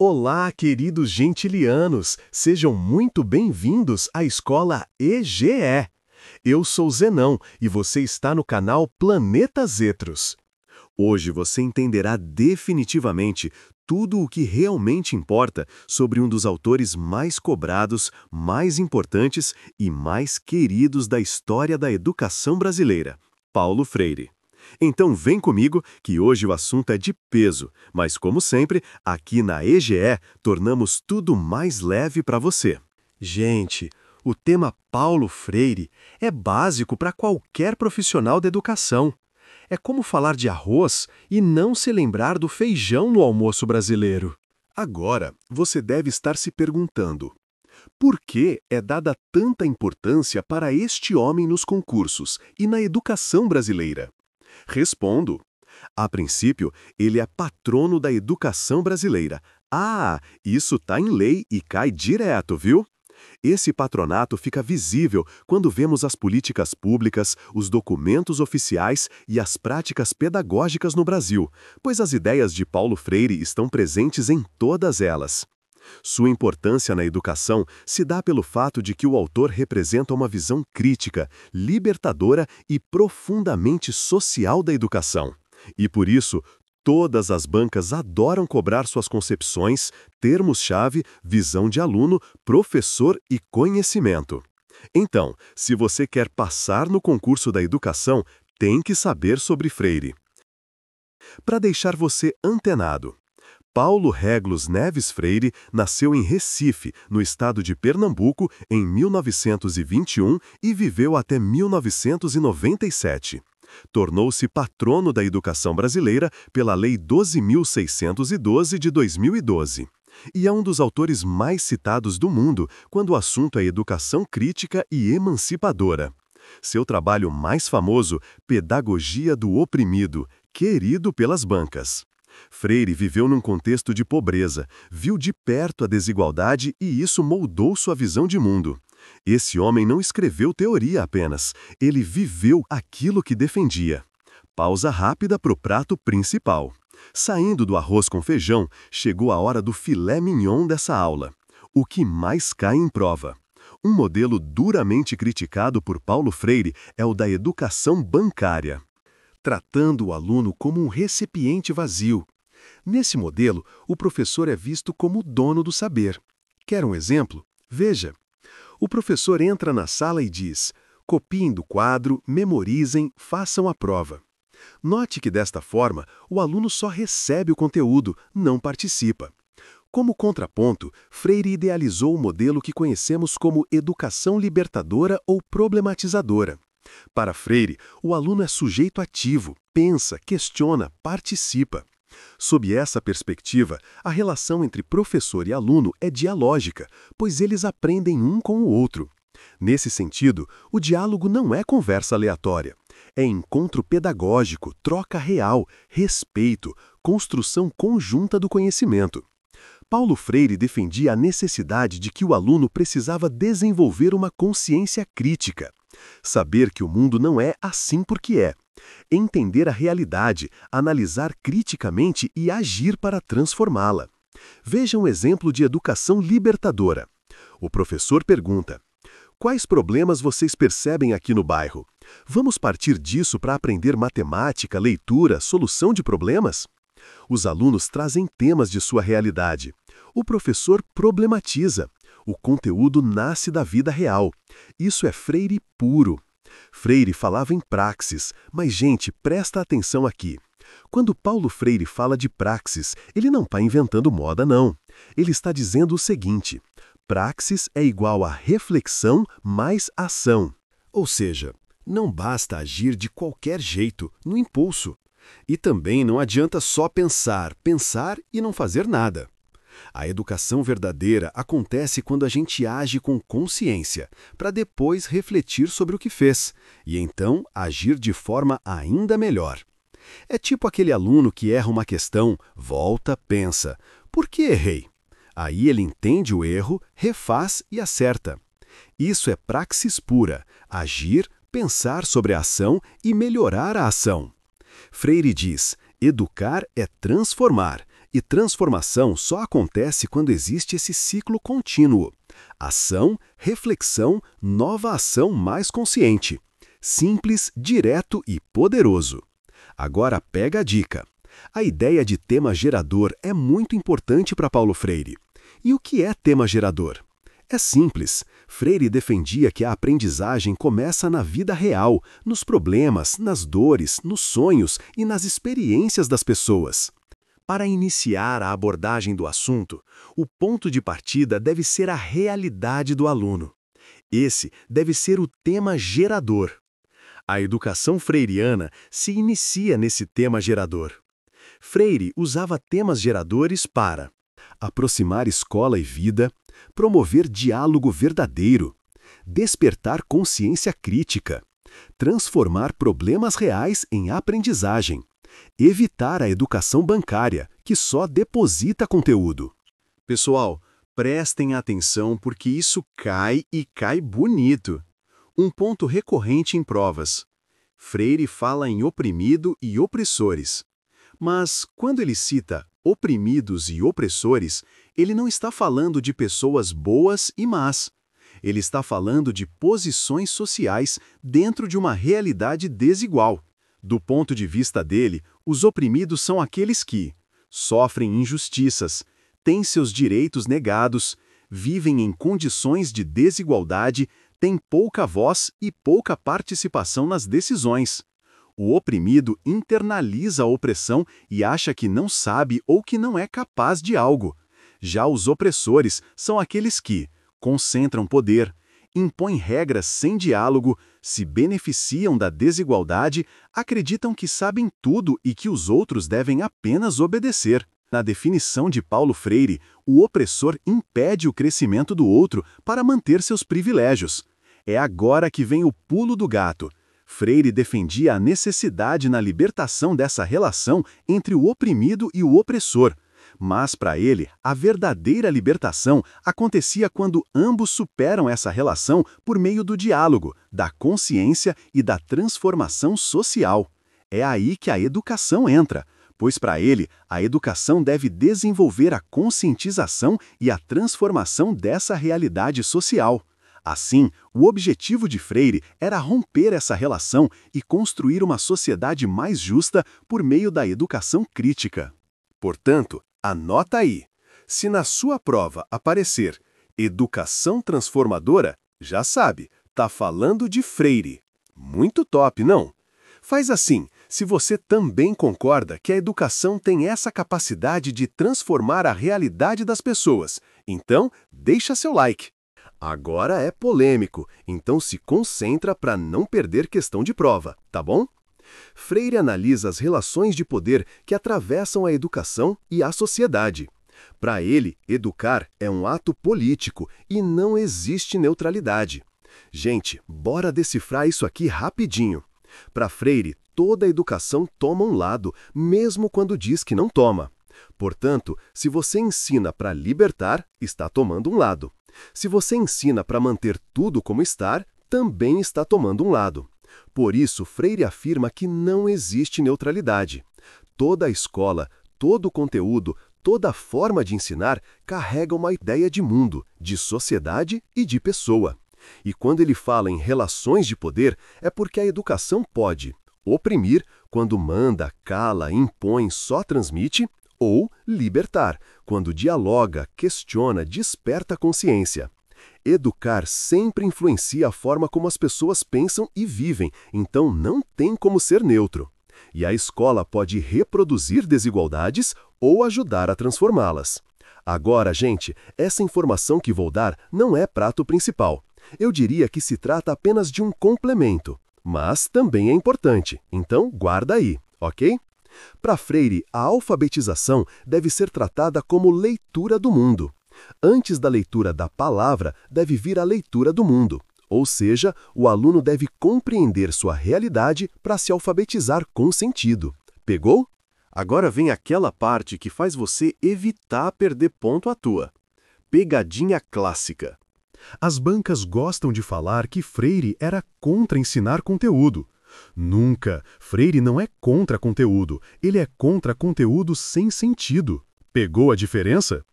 Olá, queridos gentilianos! Sejam muito bem-vindos à Escola EGE. Eu sou Zenão e você está no canal Planeta Zetros. Hoje você entenderá definitivamente tudo o que realmente importa sobre um dos autores mais cobrados, mais importantes e mais queridos da história da educação brasileira, Paulo Freire. Então vem comigo que hoje o assunto é de peso, mas como sempre, aqui na EGE tornamos tudo mais leve para você. Gente, o tema Paulo Freire é básico para qualquer profissional da educação. É como falar de arroz e não se lembrar do feijão no almoço brasileiro. Agora, você deve estar se perguntando: por que é dada tanta importância para este homem nos concursos e na educação brasileira? Respondo. A princípio, ele é patrono da educação brasileira. Ah, isso está em lei e cai direto, viu? Esse patronato fica visível quando vemos as políticas públicas, os documentos oficiais e as práticas pedagógicas no Brasil, pois as ideias de Paulo Freire estão presentes em todas elas. Sua importância na educação se dá pelo fato de que o autor representa uma visão crítica, libertadora e profundamente social da educação. E por isso, todas as bancas adoram cobrar suas concepções, termos-chave, visão de aluno, professor e conhecimento. Então, se você quer passar no concurso da educação, tem que saber sobre Freire. Para deixar você antenado, Paulo Régulos Neves Freire nasceu em Recife, no estado de Pernambuco, em 1921 e viveu até 1997. Tornou-se patrono da educação brasileira pela Lei 12.612 de 2012. E é um dos autores mais citados do mundo quando o assunto é educação crítica e emancipadora. Seu trabalho mais famoso, Pedagogia do Oprimido, querido pelas bancas. Freire viveu num contexto de pobreza, viu de perto a desigualdade e isso moldou sua visão de mundo. Esse homem não escreveu teoria apenas, ele viveu aquilo que defendia. Pausa rápida para o prato principal. Saindo do arroz com feijão, chegou a hora do filé mignon dessa aula. O que mais cai em prova. Um modelo duramente criticado por Paulo Freire é o da educação bancária, tratando o aluno como um recipiente vazio. Nesse modelo, o professor é visto como o dono do saber. Quer um exemplo? Veja. O professor entra na sala e diz: copiem do quadro, memorizem, façam a prova. Note que desta forma, o aluno só recebe o conteúdo, não participa. Como contraponto, Freire idealizou o modelo que conhecemos como educação libertadora ou problematizadora. Para Freire, o aluno é sujeito ativo, pensa, questiona, participa. Sob essa perspectiva, a relação entre professor e aluno é dialógica, pois eles aprendem um com o outro. Nesse sentido, o diálogo não é conversa aleatória. É encontro pedagógico, troca real, respeito, construção conjunta do conhecimento. Paulo Freire defendia a necessidade de que o aluno precisava desenvolver uma consciência crítica. Saber que o mundo não é assim porque é. Entender a realidade, analisar criticamente e agir para transformá-la. Veja um exemplo de educação libertadora. O professor pergunta: quais problemas vocês percebem aqui no bairro? Vamos partir disso para aprender matemática, leitura, solução de problemas? Os alunos trazem temas de sua realidade. O professor problematiza. O conteúdo nasce da vida real. Isso é Freire puro. Freire falava em praxis, mas, gente, presta atenção aqui. Quando Paulo Freire fala de praxis, ele não está inventando moda, não. Ele está dizendo o seguinte: praxis é igual a reflexão mais ação. Ou seja, não basta agir de qualquer jeito, no impulso. E também não adianta só pensar e não fazer nada. A educação verdadeira acontece quando a gente age com consciência, para depois refletir sobre o que fez, e então agir de forma ainda melhor. É tipo aquele aluno que erra uma questão, volta, pensa: por que errei? Aí ele entende o erro, refaz e acerta. Isso é praxis pura, agir, pensar sobre a ação e melhorar a ação. Freire diz: educar é transformar, E transformação só acontece quando existe esse ciclo contínuo. Ação, reflexão, nova ação mais consciente. Simples, direto e poderoso. Agora pega a dica. A ideia de tema gerador é muito importante para Paulo Freire. E o que é tema gerador? É simples. Freire defendia que a aprendizagem começa na vida real, nos problemas, nas dores, nos sonhos e nas experiências das pessoas. Para iniciar a abordagem do assunto, o ponto de partida deve ser a realidade do aluno. Esse deve ser o tema gerador. A educação freiriana se inicia nesse tema gerador. Freire usava temas geradores para aproximar escola e vida, promover diálogo verdadeiro, despertar consciência crítica, transformar problemas reais em aprendizagem, evitar a educação bancária, que só deposita conteúdo. Pessoal, prestem atenção porque isso cai e cai bonito. Um ponto recorrente em provas. Freire fala em oprimido e opressores. Mas, quando ele cita oprimidos e opressores, ele não está falando de pessoas boas e más. Ele está falando de posições sociais dentro de uma realidade desigual. Do ponto de vista dele, os oprimidos são aqueles que sofrem injustiças, têm seus direitos negados, vivem em condições de desigualdade, têm pouca voz e pouca participação nas decisões. O oprimido internaliza a opressão e acha que não sabe ou que não é capaz de algo. Já os opressores são aqueles que concentram poder, impõem regras sem diálogo, se beneficiam da desigualdade, acreditam que sabem tudo e que os outros devem apenas obedecer. Na definição de Paulo Freire, o opressor impede o crescimento do outro para manter seus privilégios. É agora que vem o pulo do gato. Freire defendia a necessidade na libertação dessa relação entre o oprimido e o opressor. Mas, para ele, a verdadeira libertação acontecia quando ambos superam essa relação por meio do diálogo, da consciência e da transformação social. É aí que a educação entra, pois, para ele, a educação deve desenvolver a conscientização e a transformação dessa realidade social. Assim, o objetivo de Freire era romper essa relação e construir uma sociedade mais justa por meio da educação crítica. Portanto, anota aí. Se na sua prova aparecer educação transformadora, já sabe, tá falando de Freire. Muito top, não? Faz assim, se você também concorda que a educação tem essa capacidade de transformar a realidade das pessoas, então deixa seu like. Agora é polêmico, então se concentra para não perder questão de prova, tá bom? Freire analisa as relações de poder que atravessam a educação e a sociedade. Para ele, educar é um ato político e não existe neutralidade. Gente, bora decifrar isso aqui rapidinho. Para Freire, toda educação toma um lado, mesmo quando diz que não toma. Portanto, se você ensina para libertar, está tomando um lado. Se você ensina para manter tudo como está, também está tomando um lado. Por isso, Freire afirma que não existe neutralidade. Toda a escola, todo o conteúdo, toda forma de ensinar carrega uma ideia de mundo, de sociedade e de pessoa. E quando ele fala em relações de poder, é porque a educação pode oprimir, quando manda, cala, impõe, só transmite, ou libertar, quando dialoga, questiona, desperta a consciência. Educar sempre influencia a forma como as pessoas pensam e vivem, então não tem como ser neutro. E a escola pode reproduzir desigualdades ou ajudar a transformá-las. Agora, gente, essa informação que vou dar não é prato principal. Eu diria que se trata apenas de um complemento, mas também é importante, então guarda aí, ok? Para Freire, a alfabetização deve ser tratada como leitura do mundo. Antes da leitura da palavra, deve vir a leitura do mundo. Ou seja, o aluno deve compreender sua realidade para se alfabetizar com sentido. Pegou? Agora vem aquela parte que faz você evitar perder ponto à toa. Pegadinha clássica. As bancas gostam de falar que Freire era contra ensinar conteúdo. Nunca! Freire não é contra conteúdo, ele é contra conteúdo sem sentido. Pegou a diferença?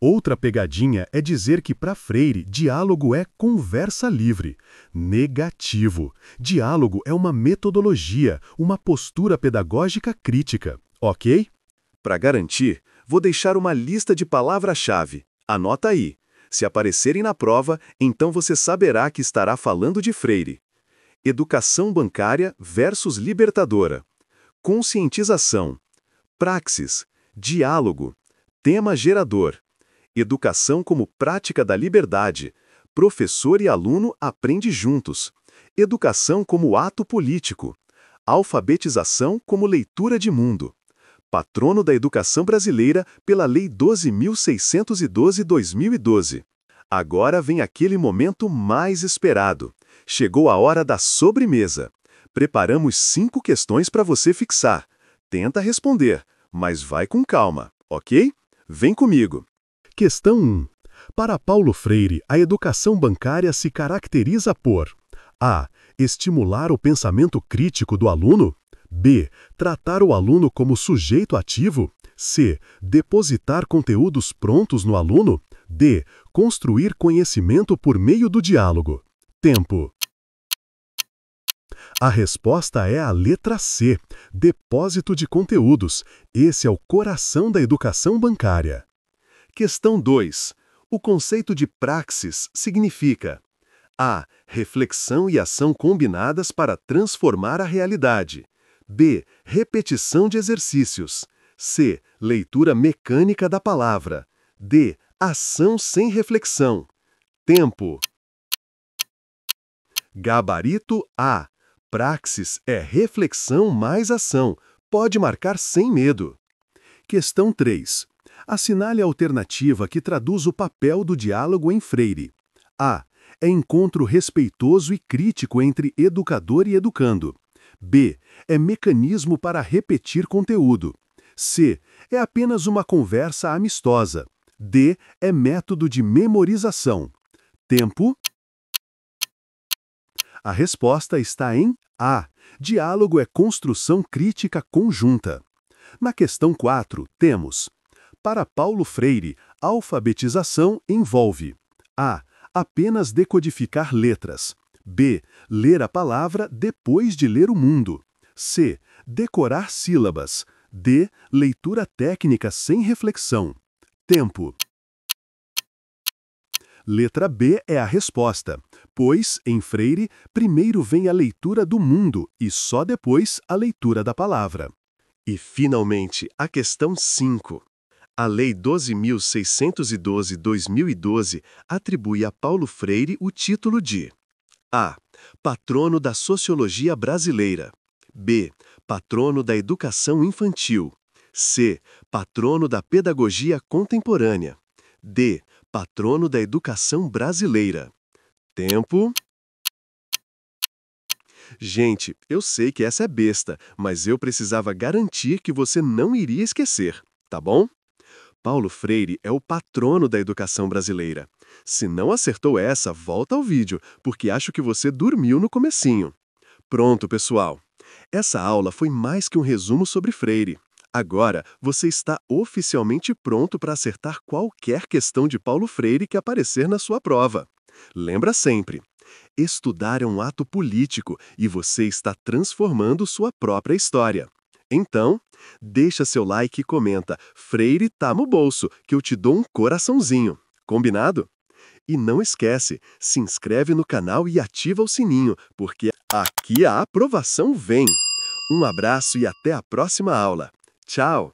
Outra pegadinha é dizer que para Freire, diálogo é conversa livre. Negativo. Diálogo é uma metodologia, uma postura pedagógica crítica, ok? Para garantir, vou deixar uma lista de palavras-chave. Anota aí. Se aparecerem na prova, então você saberá que estará falando de Freire. Educação bancária versus libertadora. Conscientização. Praxis. Diálogo. Tema gerador. Educação como prática da liberdade. Professor e aluno aprendem juntos. Educação como ato político. Alfabetização como leitura de mundo. Patrono da educação brasileira pela Lei 12.612/2012. Agora vem aquele momento mais esperado. Chegou a hora da sobremesa. Preparamos 5 questões para você fixar. Tenta responder, mas vai com calma, ok? Vem comigo. Questão 1. Para Paulo Freire, a educação bancária se caracteriza por A. Estimular o pensamento crítico do aluno. B. Tratar o aluno como sujeito ativo. C. Depositar conteúdos prontos no aluno. D. Construir conhecimento por meio do diálogo. Tempo. A resposta é a letra C. Depósito de conteúdos. Esse é o coração da educação bancária. Questão 2. O conceito de praxis significa A. Reflexão e ação combinadas para transformar a realidade. B. Repetição de exercícios. C. Leitura mecânica da palavra. D. Ação sem reflexão. Tempo. Gabarito A. Praxis é reflexão mais ação. Pode marcar sem medo. Questão 3. Assinale a alternativa que traduz o papel do diálogo em Freire. A. É encontro respeitoso e crítico entre educador e educando. B. É mecanismo para repetir conteúdo. C. É apenas uma conversa amistosa. D. É método de memorização. Tempo. A resposta está em A. Diálogo é construção crítica conjunta. Na questão 4, temos: para Paulo Freire, alfabetização envolve A. Apenas decodificar letras. B. Ler a palavra depois de ler o mundo. C. Decorar sílabas. D. Leitura técnica sem reflexão. Tempo. Letra B é a resposta, pois, em Freire, primeiro vem a leitura do mundo e só depois a leitura da palavra. E, finalmente, a questão 5. A Lei 12.612/2012 atribui a Paulo Freire o título de A. Patrono da Sociologia Brasileira. B. Patrono da Educação Infantil. C. Patrono da Pedagogia Contemporânea. D. Patrono da Educação Brasileira. Tempo. Gente, eu sei que essa é besta, mas eu precisava garantir que você não iria esquecer, tá bom? Paulo Freire é o patrono da educação brasileira. Se não acertou essa, volta ao vídeo, porque acho que você dormiu no comecinho. Pronto, pessoal. Essa aula foi mais que um resumo sobre Freire. Agora, você está oficialmente pronto para acertar qualquer questão de Paulo Freire que aparecer na sua prova. Lembra sempre, estudar é um ato político e você está transformando sua própria história. Então, deixa seu like e comenta "Freire tá no bolso", que eu te dou um coraçãozinho. Combinado? E não esquece, se inscreve no canal e ativa o sininho, porque aqui a aprovação vem. Um abraço e até a próxima aula. Tchau!